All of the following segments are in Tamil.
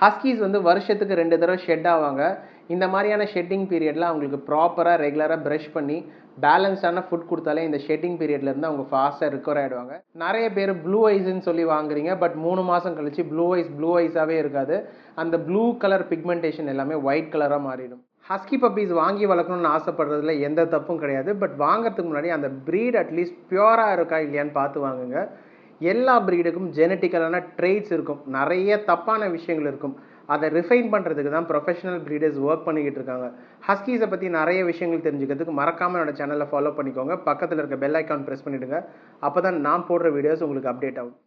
ஹஸ்கீஸ் வந்து வருஷத்துக்கு 2 தடவை ஷெட் ஆவாங்க. இந்த மாதிரியான ஷெட்டிங் பீரியடில் அவங்களுக்கு ப்ராப்பராக ரெகுலராக ப்ரஷ் பண்ணி பேலன்ஸ்டான ஃபுட் கொடுத்தாலே இந்த ஷெட்டிங் பீரியட்லேருந்து அவங்க ஃபாஸ்ட்டாக ரிக்கவர் ஆகிடுவாங்க. நிறைய பேர் ப்ளூ ஐஸ்ன்னு சொல்லி வாங்குறீங்க, பட் 3 மாதம் கழிச்சு ப்ளூ ஐஸாகவே இருக்காது. அந்த ப்ளூ கலர் பிக்மெண்டேஷன் எல்லாமே ஒயிட் கலராக மாறிடும். ஹஸ்கி பப்பீஸ் வாங்கி வளர்க்கணும்னு ஆசைப்படுறதுல எந்த தப்பும் கிடையாது. பட் வாங்கிறதுக்கு முன்னாடி அந்த ப்ரீட் அட்லீஸ்ட் பியூராக இருக்கா இல்லையான்னு பார்த்து வாங்குங்க. எல்லா ப்ரீடுக்கும் ஜெனட்டிக்கலான ட்ரெய்ட்ஸ் இருக்கும், நிறைய தப்பான விஷயங்கள் இருக்கும். அதை ரிஃபைன் பண்ணுறதுக்கு தான் ப்ரொஃபஷனல் ப்ரீடர்ஸ் ஒர்க் பண்ணிக்கிட்டு இருக்காங்க. ஹஸ்கீஸை பற்றி நிறைய விஷயங்கள் தெரிஞ்சுக்கிறதுக்கு மறக்காமல் என்னோட சேனலை ஃபாலோ பண்ணிக்கோங்க. பக்கத்தில் இருக்க பெல் ஐக்கான் ப்ரெஸ் பண்ணிவிடுங்க. அப்போ தான் நான் போடுற வீடியோஸ் உங்களுக்கு அப்டேட் ஆகும்.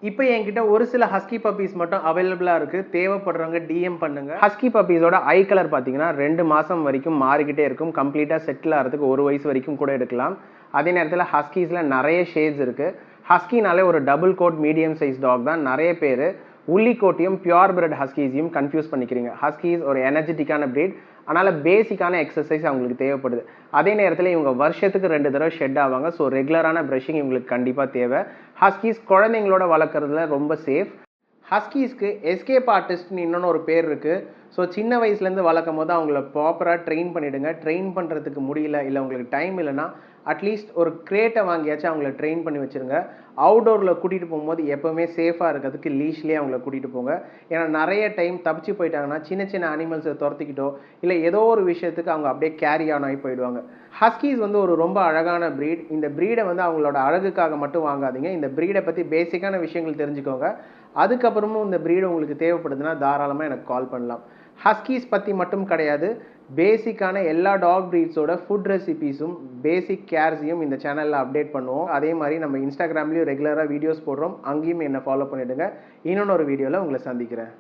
இப்போ என்கிட்ட ஒரு சில ஹஸ்கி பப்பீஸ் மட்டும் அவைலபிளாக இருக்குது. தேவைப்படுறவங்க டிஎம் பண்ணுங்கள். ஹஸ்கி பப்பீஸோட ஐ கலர் பார்த்தீங்கன்னா 2 மாதம் வரைக்கும் மாறிக்கிட்டே இருக்கும். கம்ப்ளீட்டாக செட்டில் ஆகிறதுக்கு 1 வயசு வரைக்கும் கூட எடுக்கலாம். அதே நேரத்தில் ஹஸ்கீஸில் நிறைய ஷேட்ஸ் இருக்குது. ஹஸ்கினாலே ஒரு double coat medium size dog தான். நிறைய பேர் உள்ளி கோட்டையும் பியூர் பிரெட் ஹஸ்கீஸையும் கன்ஃபியூஸ் பண்ணிக்கிறீங்க. ஹஸ்கீஸ் ஒரு எனர்ஜெட்டிக்கான பிரீட், அதனால் பேசிக்கான எக்ஸசைஸ் அவங்களுக்கு தேவைப்படுது. அதே நேரத்தில் இவங்க வருஷத்துக்கு 2 தடவை ஷெட் ஆவாங்க. ஸோ ரெகுலரான ப்ரஷிங் இவங்களுக்கு கண்டிப்பாக தேவை. ஹஸ்கீஸ் குழந்தைங்களோட வளர்க்குறதுல ரொம்ப சேஃப். ஹஸ்கீஸ்க்கு எஸ்கேப் ஆர்டிஸ்ட்னு இன்னொன்று ஒரு பேர் இருக்குது. ஸோ சின்ன வயசுலேருந்து வளர்க்கும் போது அவங்கள ப்ராப்பராக ட்ரெயின் பண்ணிவிடுங்க. ட்ரெயின் பண்ணுறதுக்கு முடியல, இல்லை உங்களுக்கு டைம் இல்லைன்னா அட்லீஸ்ட் ஒரு கிரேட்டை வாங்கியாச்சும் அவங்கள ட்ரெயின் பண்ணி வச்சுருங்க. அவுடோரில் கூட்டிகிட்டு போகும்போது எப்போவுமே சேஃபாக இருக்கிறதுக்கு லீஷ்லேயே அவங்கள கூட்டிகிட்டு போங்க. ஏன்னா நிறைய டைம் தப்பிச்சு போயிட்டாங்கன்னா சின்ன சின்ன அனிமல்ஸை துரத்திக்கிட்டோ இல்லை ஏதோ ஒரு விஷயத்துக்கு அவங்க அப்படியே கேரி ஆன் ஆகி போயிடுவாங்க. ஹஸ்கீஸ் வந்து ஒரு ரொம்ப அழகான ப்ரீட். இந்த ப்ரீடை வந்து அவங்களோட அழகுக்காக மட்டும் வாங்காதீங்க. இந்த ப்ரீடை பற்றி பேசிக்கான விஷயங்கள் தெரிஞ்சுக்கோங்க. அதுக்கப்புறமும் இந்த ப்ரீடு உங்களுக்கு தேவைப்படுதுன்னா தாராளமாக எனக்கு கால் பண்ணலாம். ஹஸ்கீஸ் பற்றி மட்டும் கிடையாது, பேசிக்கான எல்லா டாக் ப்ரீட்ஸோட ஃபுட் ரெசிபீஸும் பேசிக் கேர்ஸையும் இந்த சேனலில் அப்டேட் பண்ணுவோம். அதே மாதிரி நம்ம இன்ஸ்டாகிராம்லேயும் ரெகுலராக வீடியோஸ் போடுறோம். அங்கேயும் என்னை ஃபாலோ பண்ணிவிடுங்க. இன்னொன்று ஒரு வீடியோவில் உங்களை சந்திக்கிறேன்.